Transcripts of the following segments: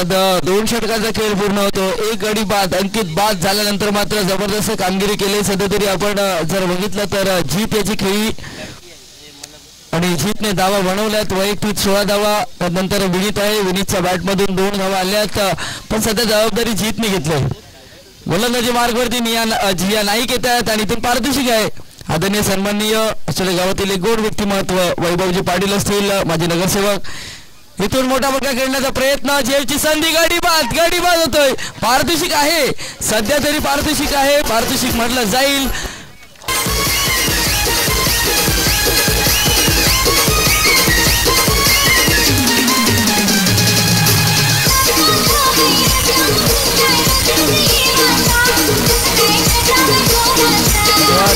बाद 2 षटकाचा खेळ पूर्ण होतो. एक गडी बाद अंकित बाद झाल्यानंतर मात्र जबरदस्त कामगिरी केली. सध्या तरी आपण जर बघितलं तर जीत याची खेळी आणि जीतने धावा बनवल्यात. वैयक्तिक 16 धावा. त्यानंतर विनीत आहे. विनीतच्या बॅटमधून 2 धावा आल्यात. पण सध्या जबाबदारी जीतने घेतली. गोलंदाजी मार्गवरती जिया नाईक येत आहेत आणि इथून पारदर्शक आहे. आदरणीय सन्माननीय असलेल्या गावातील एक गोड व्यक्तिमत्व वैभवजी पाटील असतील माजी नगरसेवक. इथून मोठा मोठा खेळण्याचा प्रयत्न. जेवची संधी. गाडी बाद होतोय. पारदर्शक आहे. सध्या तरी पारदर्शक आहे. पारदर्शक म्हटलं जाईल.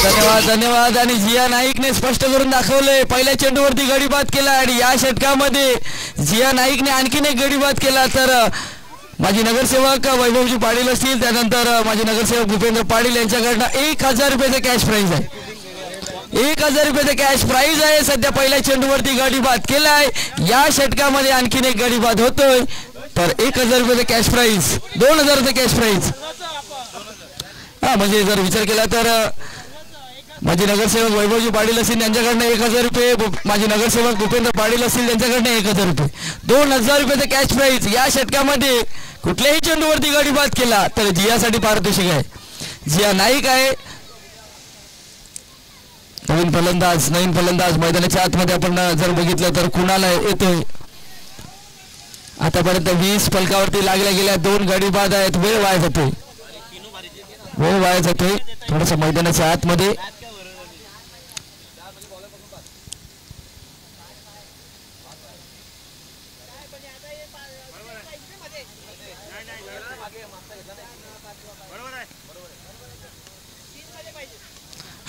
धन्यवाद धन्यवाद. आणि जिया नाईकने स्पष्ट करून दाखवले. पहिल्या चेंडूवरती गडी बाद केला आणि या षटकामध्ये जिया नाईकने आणखीन एक गडी बाद केला. तर माजी नगरसेवक वैभवजी पाटील असतील. त्यानंतर माजी नगरसेवक भूपेंद्र पाटील यांच्याकडनं 1000 रुपयाचा कॅश प्राइज आहे. 1000 रुपयाचा कॅश प्राइज आहे. सध्या पहिल्या चेंडूवरती गडी बाद केलाय. या षटकामध्ये आणखीन एक गडी बाद होतोय. तर 1000 रुपयाचा कॅश प्राइज. 2000 cash prize. म्हणजे जर विचार केला तर माजी नगरसेवक वैभवजी पाटील असतील त्यांच्याकडनं 1000 रुपये. माजी नगरसेवक भूपेंद्र पाटील असतील त्यांच्याकडनं 1000 रुपये. 2000 रुपयाचा कॅश प्राइज. या षटकामध्ये कुठल्याही चेंडूवरती गडी बाद केला तर जियासाठी पारितोषिक आहे. जिया नाईक आहे. नवीन फलंदाज मैदानाच्या आतमध्ये आपण जर बघितलं तर कुणाला येतोय. आतापर्यंत 20 फलकावरती लागल्या गेल्या. 2 गडी बाद आहेत. वेळ वाया जातोय थोडस मैदानाच्या आतमध्ये.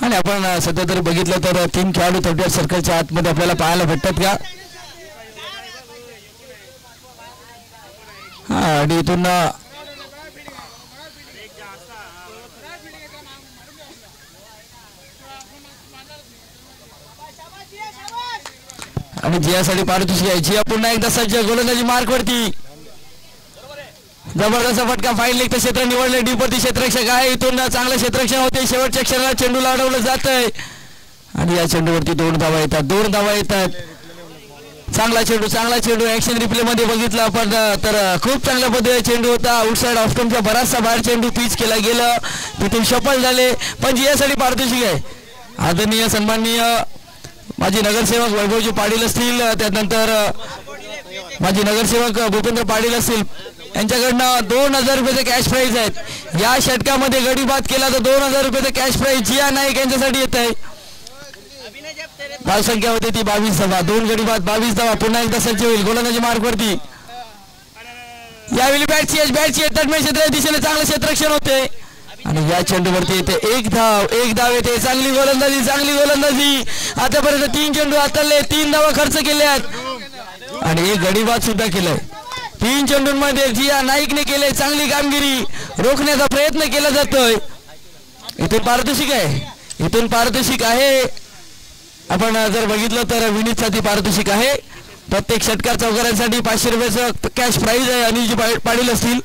आणि आपण सध्या तरी बघितलं तर 3 खेळाडू 38 सर्कलच्या आतमध्ये आपल्याला पाहायला भेटतात का. आणि इथून आणि जियासाठी पारितोषिक आहे. जिया पुन्हा एकदा सज्ज. गोलंदाजी मार्कवरती जबरदस्त फटका. फाईन लेगचं क्षेत्र निवडले. डीपवरती क्षेत्ररक्षक आहे. इथून चांगलं क्षेत्ररक्षण होते. शेवटच्या क्षणाला चेंडूला अडवलं जात आहे आणि या चेंडूवरती 2 धावा येतात. चांगला चेंडू ऍक्शन रिप्ले मध्ये बघितलं आपण तर खूप चांगल्या पद्धतीने चेंडू होता. आउटसाइड ऑफस्टंपच्या बराचसा बाहेर चेंडू पिच केला गेला. तिथून सफल झाले. पण जियासाठी पारितोषिक आहे. आदरणीय सन्माननीय माजी नगरसेवक वैभवजी पाटील असतील. त्यानंतर माजी नगरसेवक भूपेंद्र पाटील असतील यांच्याकडनं 2000 रुपयाचे कॅश प्राइज आहेत. या षटकामध्ये गडी बाद केला तर 2000 रुपयाचे कॅश प्राइज जिया नाईक यांच्यासाठी येत आहे. धावसंख्या होती ती 22 धावा. 2 गडी बाद 22 धावा. पुन्हा एकदा सज्ज होईल. गोलंदाजी मार्कवरती यावेळी बॅटची तटमेळ क्षेत्र दिशेने चांगलं क्षेत्ररक्षण होते आणि या चेंडूवरती येते 1 धाव येते. चांगली गोलंदाजी. आतापर्यंत 3 चेंडू हाताळले. 3 धावा खर्च केल्यात आणि 1 गडी बाद सुद्धा केलाय. 3 चेंडूंमध्ये जिया नाईकने केले चांगली कामगिरी. रोखण्याचा प्रयत्न केला जातोय. इथून पारितोषिक आहे. आपण जर बघितलं तर विनीतसाठी पारितोषिक आहे. प्रत्येक षटकार चौकारांसाठी 500 रुपयाचं कॅश प्राइज आहे. अनिलजी पाटील असतील.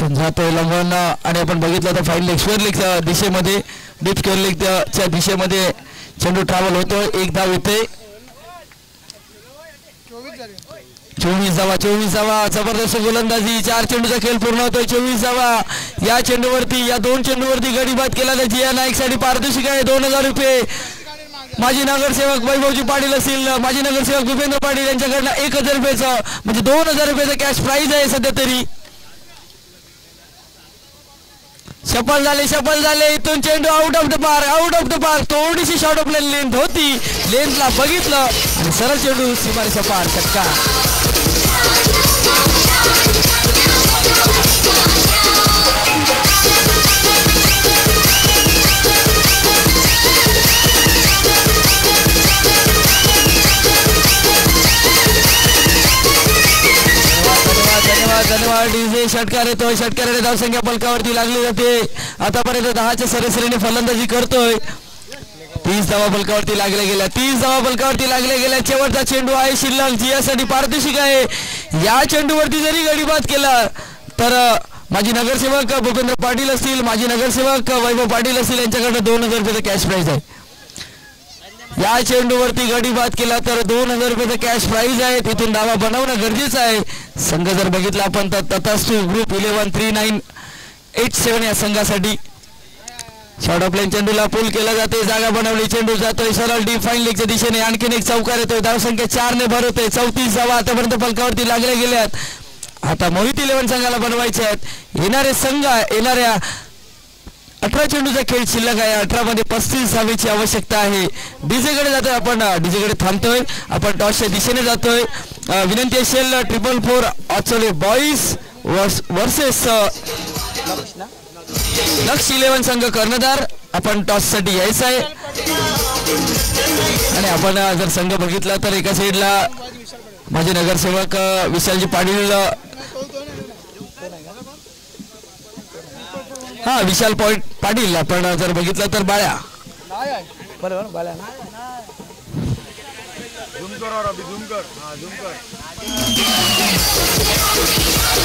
जातोय लंबन आणि आपण बघितलं तर फाईन लेग स्क्वेअर लेगच्या दिशेमध्ये डीप स्क्वेअर लेगच्या दिशेमध्ये चेंडू ट्रॅव्हल होतोय. 1 धाव येते. 24 धावा. जबरदस्त गोलंदाजी. 4 चेंडूचा खेळ पूर्ण होतोय. 24 धावा. या 2 चेंडूवरती गडी बाद केला तर जिया नाईकसाठी पारितोषिक आहे 2000 रुपये. माजी नगरसेवक वैभवजी पाटील असतील. माजी नगरसेवक भूपेंद्र पाटील यांच्याकडनं 1000 रुपयाचं म्हणजे 2000 रुपयाचं कॅश प्राइज आहे. सध्या तरी सफल झाले. इथून चेंडू आउट ऑफ द पार्क. थोडीशी शॉर्ट ऑफ लेंथ होती. लेंथला बघितलं आणि सरळ चेंडू सीमारेषा पार. षटकार. धन्यवाद. डीजे षटकार येतोय. षटकाराने धावसंख्या पलकावरती लागली जाते. आतापर्यंत 10च्या सरासरीने फलंदाजी करतोय. 30 धावा फलकावरती लागल्या गेल्या. 30 धावा फलकावरती लागल्या गेल्या. शेवटचा चेंडू आहे शिल्लक जी यासाठी पारदर्शक आहे. या चेंडूवरती जरी गडी बाद केला तर माजी नगरसेवक भूपेंद्र पाटील असतील, माजी नगरसेवक वैभव पाटील असतील यांच्याकडे 2000 रुपयाचा कॅश प्राइज आहे. या चेंडूवरती गडी बाद केला तर 2000 रुपयाचा कॅश प्राइज आहे. तिथून धावा बनवणं गरजेचं आहे. संघ जर बघितला आपण तर तथास्तु ग्रुप 113987 या संघासाठी शॉर्ट ऑफ लाईन चेंडूला पूल केला जाते. जागा बनवली. चेंडू जातोय सरळ डीप फाईन लेगच्या दिशेने. आणखीन एक चौकार येतोय. धावसंख्या 4 ने भर होते. 34 धावा आतापर्यंत फलकावरती लागल्या गेल्यात. आता मोहित 11 संघाला बनवायचे आहेत. येणारे संघ येणाऱ्या 18 चेंडूचा खेळ शिल्लक आहे. 18 मध्ये 35 धावेची आवश्यकता आहे. डीजेकडे जातोय आपण. डीजेकडे थांबतोय आपण. टॉसच्या दिशेने जातोय. विनंती असेल 444 ऑचोले बॉईज वर्सेस लक्ष 11 संघ कर्णधार. आपण टॉस साठी यायचं आहे आणि आपण जर संघ बघितला तर एका साईडला माझे नगरसेवक विशालजी पाटील, विशाल पाटील. आपण जर बघितलं तर बाळ्या बरोबर बाळ्या